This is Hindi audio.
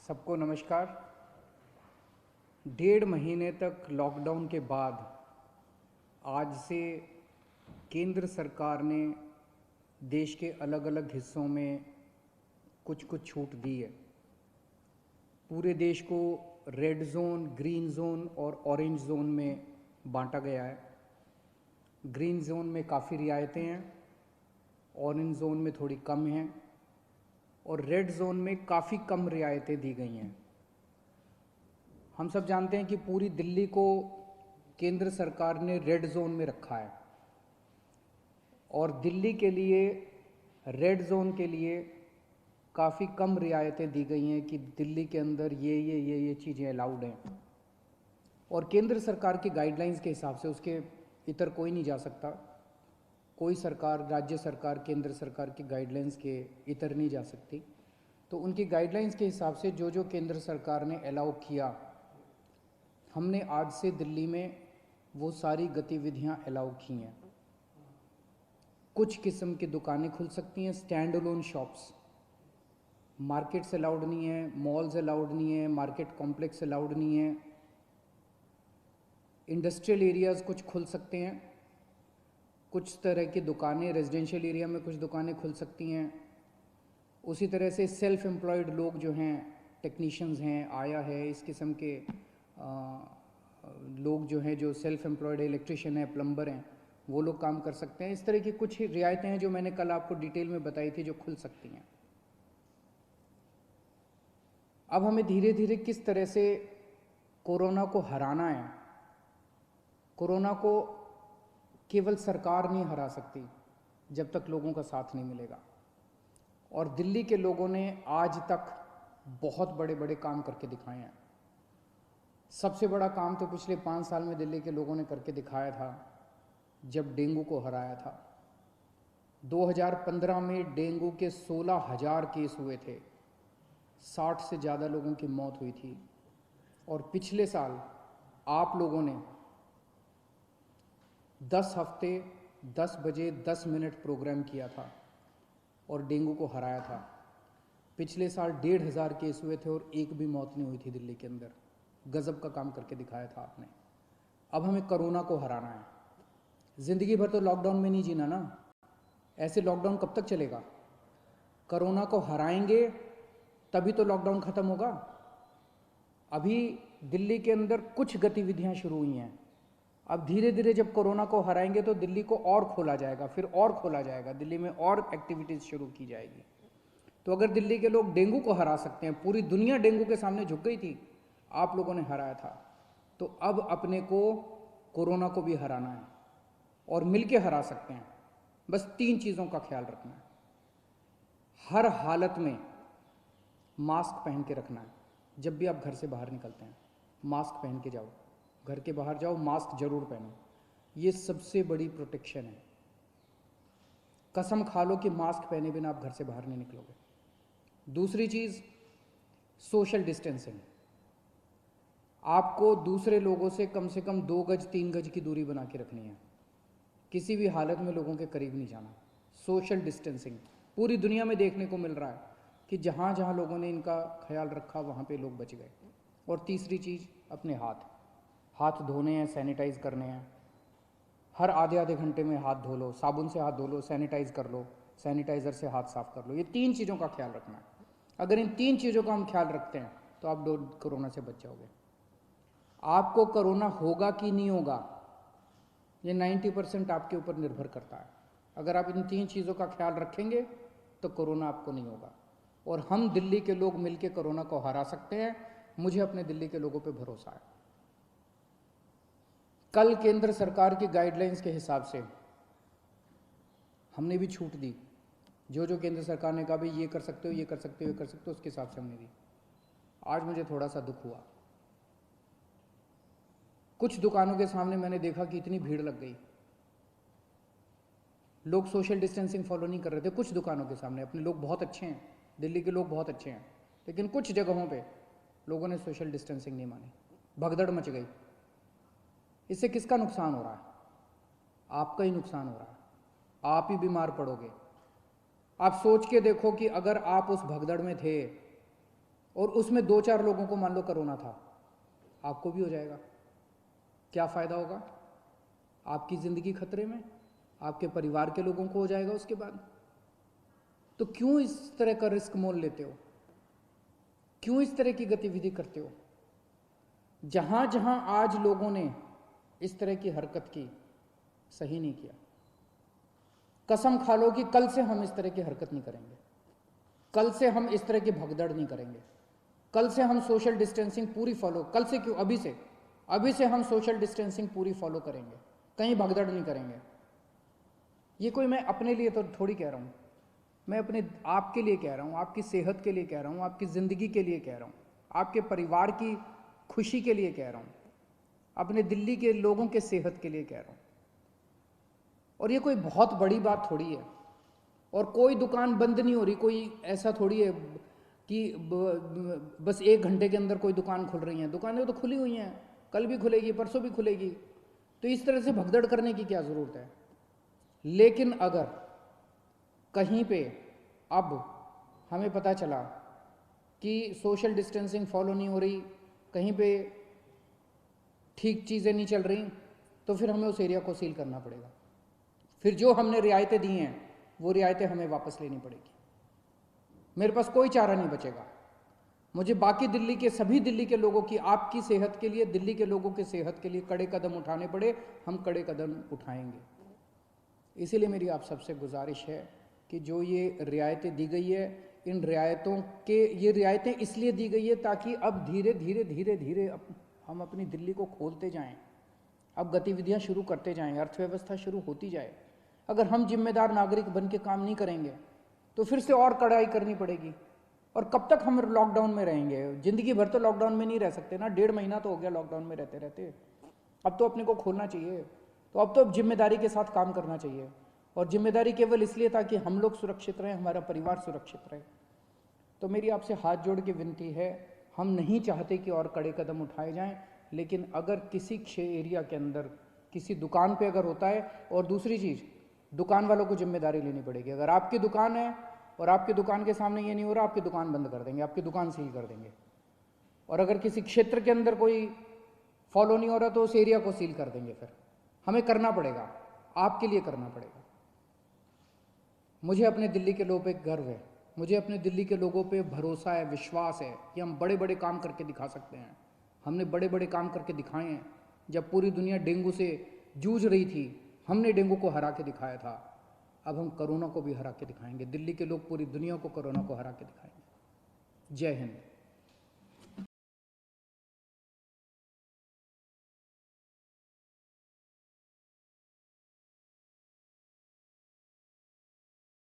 सबको नमस्कार। 1.5 महीने तक लॉकडाउन के बाद आज से केंद्र सरकार ने देश के अलग अलग हिस्सों में कुछ कुछ छूट दी है। पूरे देश को रेड जोन, ग्रीन जोन और ऑरेंज जोन में बांटा गया है। ग्रीन जोन में काफ़ी रियायतें हैं, ऑरेंज जोन में थोड़ी कम हैं और रेड जोन में काफ़ी कम रियायतें दी गई हैं। हम सब जानते हैं कि पूरी दिल्ली को केंद्र सरकार ने रेड जोन में रखा है और दिल्ली के लिए रेड जोन के लिए काफ़ी कम रियायतें दी गई हैं कि दिल्ली के अंदर ये चीज़ें अलाउड हैं और केंद्र सरकार की गाइडलाइंस के हिसाब से उसके इतर कोई नहीं जा सकता। कोई सरकार, राज्य सरकार, केंद्र सरकार की गाइडलाइंस के इतर नहीं जा सकती। तो उनकी गाइडलाइंस के हिसाब से जो जो केंद्र सरकार ने अलाउ किया, हमने आज से दिल्ली में वो सारी गतिविधियां अलाउ की हैं। कुछ किस्म की दुकानें खुल सकती हैं, stand alone shops. Markets allowed नहीं है, मॉल्स अलाउड नहीं है, मार्केट कॉम्प्लेक्स अलाउड नहीं है। इंडस्ट्रियल एरियाज़ कुछ खुल सकते हैं, कुछ तरह की दुकानें रेजिडेंशियल एरिया में कुछ दुकानें खुल सकती हैं। उसी तरह से सेल्फ एम्प्लॉयड लोग जो हैं, टेक्नीशियंस हैं, आया है, इस किस्म के लोग जो हैं, जो सेल्फ एम्प्लॉयड है, इलेक्ट्रिशियन है, प्लम्बर हैं, वो लोग काम कर सकते हैं। इस तरह की कुछ रियायतें हैं जो मैंने कल आपको डिटेल में बताई थी, जो खुल सकती हैं। अब हमें धीरे धीरे किस तरह से कोरोना को हराना है। कोरोना को केवल सरकार नहीं हरा सकती जब तक लोगों का साथ नहीं मिलेगा। और दिल्ली के लोगों ने आज तक बहुत बड़े बड़े काम करके दिखाए हैं। सबसे बड़ा काम तो पिछले 5 साल में दिल्ली के लोगों ने करके दिखाया था जब डेंगू को हराया था। 2015 में डेंगू के 16,000 केस हुए थे, 60 से ज़्यादा लोगों की मौत हुई थी। और पिछले साल आप लोगों ने 10 हफ्ते 10 बजे 10 मिनट प्रोग्राम किया था और डेंगू को हराया था। पिछले साल 1,500 केस हुए थे और एक भी मौत नहीं हुई थी दिल्ली के अंदर। गजब का काम करके दिखाया था आपने। अब हमें कोरोना को हराना है। ज़िंदगी भर तो लॉकडाउन में नहीं जीना ना। ऐसे लॉकडाउन कब तक चलेगा? कोरोना को हराएंगे तभी तो लॉकडाउन ख़त्म होगा। अभी दिल्ली के अंदर कुछ गतिविधियां शुरू हुई हैं। अब धीरे धीरे जब कोरोना को हराएंगे तो दिल्ली को और खोला जाएगा, फिर और खोला जाएगा, दिल्ली में और एक्टिविटीज़ शुरू की जाएगी। तो अगर दिल्ली के लोग डेंगू को हरा सकते हैं, पूरी दुनिया डेंगू के सामने झुक गई थी, आप लोगों ने हराया था, तो अब अपने को कोरोना को भी हराना है और मिलके हरा सकते हैं। बस 3 चीज़ों का ख्याल रखना है। हर हालत में मास्क पहन के रखना है। जब भी आप घर से बाहर निकलते हैं मास्क पहन के जाओ। घर के बाहर जाओ, मास्क जरूर पहनो। ये सबसे बड़ी प्रोटेक्शन है। कसम खा लो कि मास्क पहने बिना आप घर से बाहर नहीं निकलोगे। दूसरी चीज़, सोशल डिस्टेंसिंग। आपको दूसरे लोगों से कम 2 गज 3 गज की दूरी बना के रखनी है। किसी भी हालत में लोगों के करीब नहीं जाना। सोशल डिस्टेंसिंग पूरी दुनिया में देखने को मिल रहा है कि जहाँ जहाँ लोगों ने इनका ख्याल रखा वहाँ पे लोग बच गए। और तीसरी चीज़, अपने हाथ धोने हैं, सैनिटाइज करने हैं। हर आधे आधे घंटे में हाथ धो लो, साबुन से हाथ धो लो, सैनिटाइज कर लो, सैनिटाइज़र से हाथ साफ कर लो। ये 3 चीज़ों का ख्याल रखना है। अगर इन 3 चीज़ों का हम ख्याल रखते हैं तो आप कोरोना से बच जाओगे। आपको कोरोना होगा कि नहीं होगा, ये 90% आपके ऊपर निर्भर करता है। अगर आप इन 3 चीज़ों का ख्याल रखेंगे तो कोरोना आपको नहीं होगा और हम दिल्ली के लोग मिलकर कोरोना को हरा सकते हैं। मुझे अपने दिल्ली के लोगों पे भरोसा है। कल केंद्र सरकार की गाइडलाइंस के हिसाब से हमने भी छूट दी। जो जो केंद्र सरकार ने कहा भाई ये कर सकते हो, ये कर सकते हो, ये कर सकते हो, उसके हिसाब से हमने दी। आज मुझे थोड़ा सा दुख हुआ। कुछ दुकानों के सामने मैंने देखा कि इतनी भीड़ लग गई। लोग सोशल डिस्टेंसिंग फॉलो नहीं कर रहे थे। कुछ दुकानों के सामने अपने लोग बहुत अच्छे हैं, दिल्ली के लोग बहुत अच्छे हैं, लेकिन कुछ जगहों पे लोगों ने सोशल डिस्टेंसिंग नहीं मानी। भगदड़ मच गई। इससे किसका नुकसान हो रहा है? आपका ही नुकसान हो रहा है। आप ही बीमार पड़ोगे। आप सोच के देखो कि अगर आप उस भगदड़ में थे और उसमें 2-4 लोगों को मान लो कोरोना था, आपको भी हो जाएगा, क्या फ़ायदा होगा? आपकी ज़िंदगी खतरे में, आपके परिवार के लोगों को हो जाएगा उसके बाद। तो क्यों इस तरह का रिस्क मोल लेते हो? क्यों इस तरह की गतिविधि करते हो? जहां जहां आज लोगों ने इस तरह की हरकत की, सही नहीं किया। कसम खा लो कि कल से हम इस तरह की हरकत नहीं करेंगे, कल से हम इस तरह की भगदड़ नहीं करेंगे, कल से हम सोशल डिस्टेंसिंग पूरी फॉलो, कल से क्यों, अभी से हम सोशल डिस्टेंसिंग पूरी फॉलो करेंगे, कहीं भगदड़ नहीं करेंगे। ये कोई मैं अपने लिए तो थोड़ी कह रहा हूँ, मैं अपने आपके लिए कह रहा हूँ, आपकी सेहत के लिए कह रहा हूँ, आपकी ज़िंदगी के लिए कह रहा हूँ, आपके परिवार की खुशी के लिए कह रहा हूँ, अपने दिल्ली के लोगों के सेहत के लिए कह रहा हूँ। और ये कोई बहुत बड़ी बात थोड़ी है, और कोई दुकान बंद नहीं हो रही, कोई ऐसा थोड़ी है कि बस 1 घंटे के अंदर कोई दुकान खुल रही है। दुकानें तो खुली हुई हैं, कल भी खुलेगी, परसों भी खुलेगी, तो इस तरह से भगदड़ करने की क्या ज़रूरत है? लेकिन अगर कहीं पे अब हमें पता चला कि सोशल डिस्टेंसिंग फॉलो नहीं हो रही, कहीं पे ठीक चीज़ें नहीं चल रही, तो फिर हमें उस एरिया को सील करना पड़ेगा। फिर जो हमने रियायतें दी हैं वो रियायतें हमें वापस लेनी पड़ेगी। मेरे पास कोई चारा नहीं बचेगा। मुझे बाकी दिल्ली के सभी दिल्ली के लोगों की, आपकी सेहत के लिए, दिल्ली के लोगों की सेहत के लिए कड़े कदम उठाने पड़े, हम कड़े कदम उठाएंगे। इसीलिए मेरी आप सबसे गुजारिश है कि जो ये रियायतें दी गई है, इन रियायतों के, ये रियायतें इसलिए दी गई है ताकि अब धीरे धीरे धीरे धीरे हम अपनी दिल्ली को खोलते जाएं, अब गतिविधियां शुरू करते जाएं, अर्थव्यवस्था शुरू होती जाए। अगर हम जिम्मेदार नागरिक बन के काम नहीं करेंगे तो फिर से और कड़ाई करनी पड़ेगी। और कब तक हम लॉकडाउन में रहेंगे? जिंदगी भर तो लॉकडाउन में नहीं रह सकते ना, 1.5 महीना तो हो गया लॉकडाउन में रहते रहते। अब तो अपने को खोलना चाहिए, तो अब तो जिम्मेदारी के साथ काम करना चाहिए। और जिम्मेदारी केवल इसलिए ताकि हम लोग सुरक्षित रहें, हमारा परिवार सुरक्षित रहे। तो मेरी आपसे हाथ जोड़ के विनती है, हम नहीं चाहते कि और कड़े कदम उठाए जाएं, लेकिन अगर किसी एरिया के अंदर किसी दुकान पे अगर होता है, और दूसरी चीज़, दुकान वालों को जिम्मेदारी लेनी पड़ेगी। अगर आपकी दुकान है और आपकी दुकान के सामने ये नहीं हो रहा, आपकी दुकान बंद कर देंगे, आपकी दुकान सील कर देंगे। और अगर किसी क्षेत्र के अंदर कोई फॉलो नहीं हो रहा तो उस एरिया को सील कर देंगे। फिर हमें करना पड़ेगा, आपके लिए करना पड़ेगा। मुझे अपने दिल्ली के लोगों पे गर्व है, मुझे अपने दिल्ली के लोगों पे भरोसा है, विश्वास है कि हम बड़े बड़े काम करके दिखा सकते हैं। हमने बड़े बड़े काम करके दिखाए हैं। जब पूरी दुनिया डेंगू से जूझ रही थी, हमने डेंगू को हरा के दिखाया था। अब हम कोरोना को भी हरा के दिखाएंगे। दिल्ली के लोग पूरी दुनिया को कोरोना को हरा के दिखाएंगे। जय हिंद।